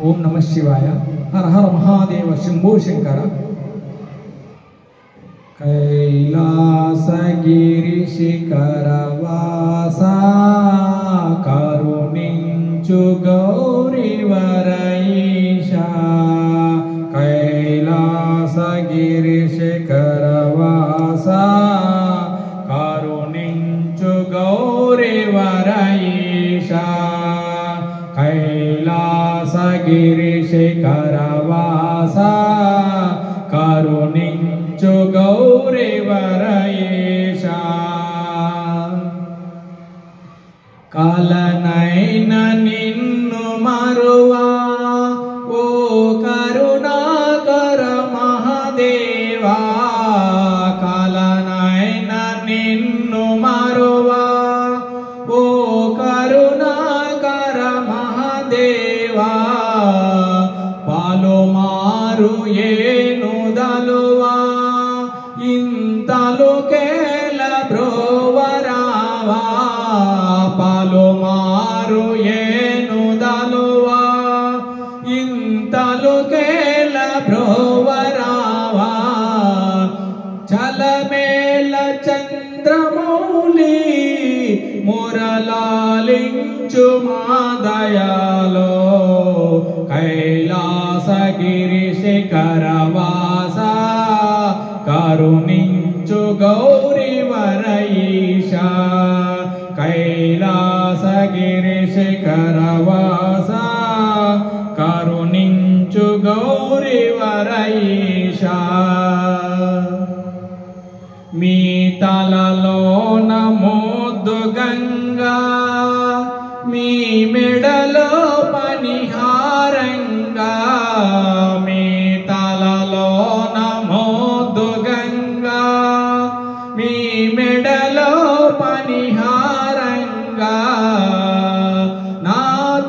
ఓం నమ శివాయ. హర హర మహాదేవ శంభో శంకర. కైలాసగిరి శిఖరవాస కరుణించు గౌరీవరఈశ. కైలాసగిరి శిఖరవాస కరుణించు గౌరీవరఈశ. కైలాసగిరి శిఖరవాస కరుణించు గౌరీవరఈశ. కాలనైన నిన్ను మరువా ఓ కరుణాకర మహాదేవా. కాలనైన నిన్ను మరువా ఓ కరుణాకర మహాదేవా. పాలుమారు ఏనుదలువా ఇంతలు కేల బ్రోవరావా. పాలుమారు ఏనుదలువా ఇంతలు కేల బ్రోవరావా. చలమేల చంద్రమౌళి మురళాలించు మాదయాలో. కైలాసగిరి శిఖరవాస కరుణించు గౌరీవరఈశ. కైలాసగిరి శిఖరవాస కరుణించు గౌరీవరఈశ. మీ తలలోన మోద్దు గంగా మీ మెడలో పనిహారంగా. మీ తలలోన మోద్దు గంగా మీ మెడలో పనిహారంగా. నా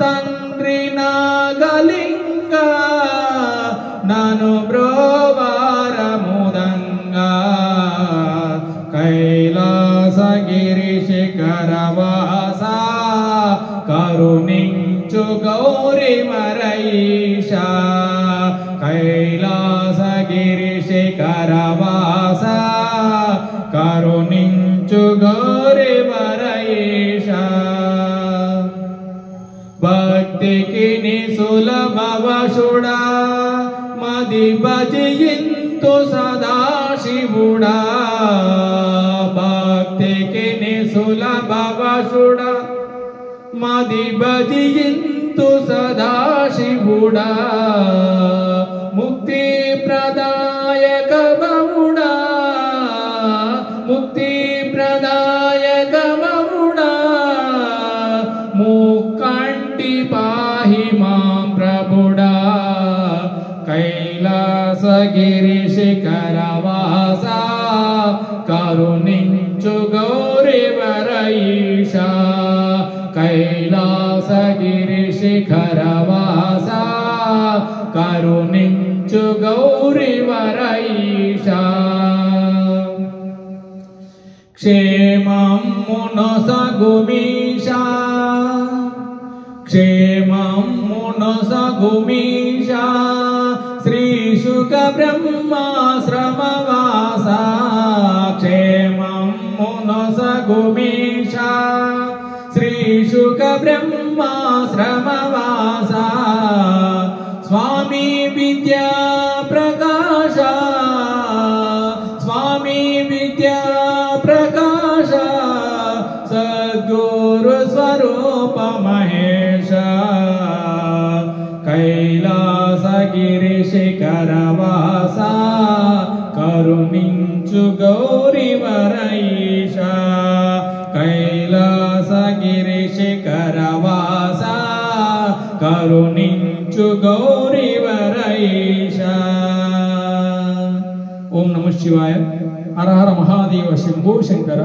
తండ్రి నాగలింగ నను బ్రోవారముదంగా. కైలాసగిరి శిఖరవాస కరుణించు గౌరీవరఈశ. కైలాసగిరి శిఖరవాస కరుణించు గౌరీవరఈశ. భక్తికి సులభవశుడా మది భజింతు సదాశివుడా. భక్తికి సులభవశుడా మది భజింతు సదాశివుడా. ముక్తి ప్రదాయక బహుడా ముక్తి ప్రదాయక బహుడా. ముక్కంటి పాహి మాం ప్రభుడా. కైలాసగిరి శిఖరవాస కరుణించు గౌరీవరఈశ. కైలాసగిరి శిఖరవాస కరుణించు గౌరీవరఈశ. క్షేమమునొసగుమీశ క్షేమమునొసగుమీశ. శ్రీశుక బ్రహ్మాశ్రమవాస. క్షేమమునొసగుమీశ శ్రీశుక బ్రహ్మాశ్రమవాస. స్వామి విద్యా ప్రకాశ స్వామి విద్యా ప్రకాశ. సద్గురు స్వరూప మహేశ. కైలాసగిరి శిఖరవాస కరుణించు గౌరీవరఈశ. కైలాసగిరి శిఖరవాస కరుణించు గౌరీవరఈశ. ఓం నమ శివాయ. హర హర మహాదేవ శంభో శంకర.